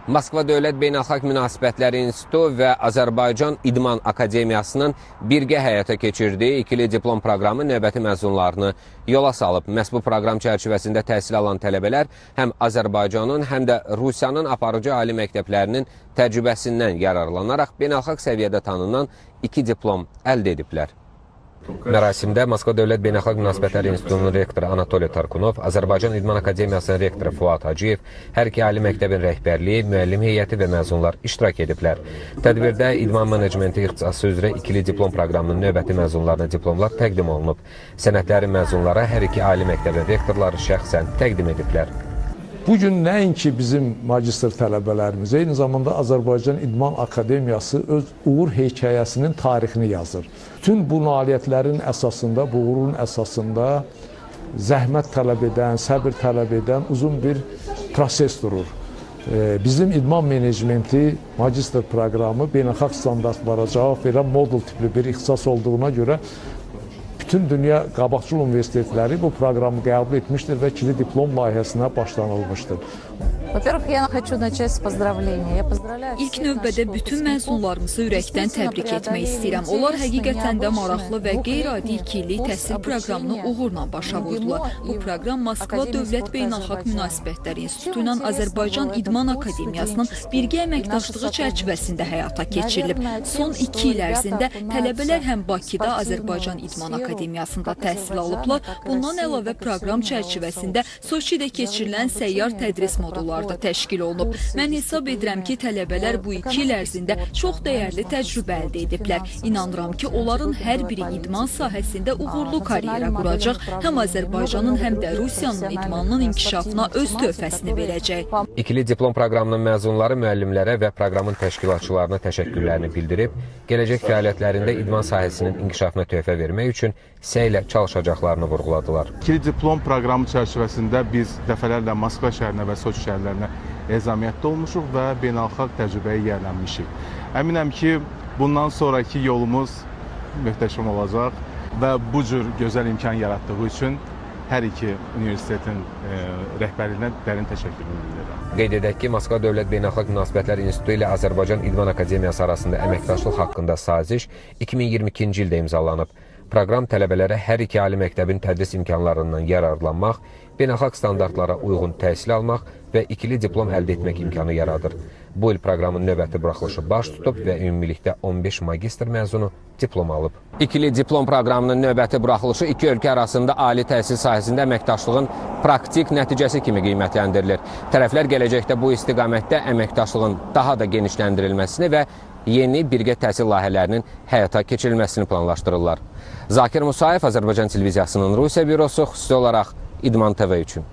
Moskva Dövlət Beynəlxalq Münasibətləri İnstitutu və Azərbaycan İdman Akademiyasının birgə həyata keçirdiyi ikili diplom proqramı növbəti məzunlarını yola salıb. Məhz bu proqram çərçivəsində təhsil alan tələbələr həm Azərbaycanın, həm də Rusiyanın aparıcı ali məktəblərinin təcrübəsindən yararlanaraq beynəlxalq səviyyədə tanınan 2 diplom əldə ediblər. Mərasimdə Moskva Dövlət Beynəlxalq Münasibətləri İnstitutunun rektoru Anatoliy Tarkunov, Azərbaycan İdman Akademiyasının rektoru Fuad Hacıyev, hər iki ali məktəbin rəhbərliyi, müəllim heyəti və məzunlar iştirak ediblər. Tədbirdə idman menecmenti ixtisası üzrə ikili diplom proqramının növbəti məzunlarına diplomlar təqdim olunub. Sənədləri məzunlara hər iki ali məktəbin rektorları şəxsən təqdim ediblər. Bugün nəinki bizim magistr tələbələrimiz, eyni zamanda Azərbaycan İdman Akademiyası öz uğur hekayəsinin tarixini yazır. Bütün bu nailiyyətlərin əsasında, bu uğurun əsasında zəhmət tələb edən, səbir tələb edən uzun bir proses durur. Bizim idman menecmenti magistr proqramı beynəlxalq standartlara cavab verən modul tipli bir ixtisas olduğuna görə bütün dünya qabaqcıl universitetləri bu proqramı qəbul etmişdir və ikili diplom layihəsinə başlanılmışdır. İlk növbədə bütün məzunlarımızı ürəkdən təbrik etmək istəyirəm. Onlar həqiqətən də maraqlı və qeyri-adi 2 illik təhsil proqramını uğurla başa vurdular. Bu proqram Moskva Dövlət Beynəlxalq Münasibətləri İnstitutu ilə Azərbaycan İdman Akademiyasının birgə əməkdaşlığı çərçivəsində həyata keçirilib. Son 2 il ərzində tələbələr həm Bakıda Azərbaycan İdman Akademiyasında təhsil alıblar. Bundan əlavə proqram çərçivəsində Soçidə keçirilən səyyar tədris modulları da təşkil olunub. Mən hesab edirəm ki, tələbələr bu 2 il ərzində çox dəyərli təcrübə əldə ediblər. İnanıram ki, onların hər biri idman sahəsində uğurlu karyera quracaq, həm Azərbaycanın, həm də Rusiyanın idmanının inkişafına öz töhfəsini verəcək. İkili diplom proqramının məzunları müəllimlərə və proqramın təşkilatçılarına təşəkkürlərini bildirib, gələcək fəaliyyətlərində idman sahəsinin inkişafına töhfə vermək üçün səylə çalışacaqlarını vurğuladılar. İkili diplom proqramı çərçivəsində biz dəfələrlə Moskva şəhərinə və Soçi şəhərlərinə ezamiyyətdə olmuşuq və beynəlxalq təcrübəyə yiyələnmişik. Əminəm ki, bundan sonraki yolumuz möhtəşəm olacaq və bu cür gözəl imkan yaratdığı üçün hər iki universitetin rəhbərliyinə dərin təşəkkürümü bildirirəm. Qeyd edək ki, Moskva Dövlət Beynəlxalq Münasibətləri İnstitutu ilə Azərbaycan İdman Akademiyası arasında əməkdaşlıq haqqında saziş 2022-ci ildə imzalanıb. Proqram tələbələrə hər iki ali məktəbin tədris imkanlarından yararlanmaq, beynəlxalq standartlara uyğun təhsil almaq və ikili diplom əldə etmək imkanı yaradır. Bu il proqramın növbəti buraxılışı baş tutub və ümumilikdə 15 magistr məzunu diplom alıb. İkili diplom proqramının növbəti buraxılışı iki ölkə arasında ali təhsil sahəsində əməkdaşlığın praktik nəticəsi kimi qiymətləndirilir. Tərəflər gələcəkdə bu istiqamətdə əməkdaşlığın daha da genişləndirilməsini və yeni birgə təhsil layihələrinin həyata keçirilməsini planlaşdırırlar. Zakir Musayev, Azərbaycan Televiziyasının Rusiya bürosu, xüsusi olaraq İdman TV üçün.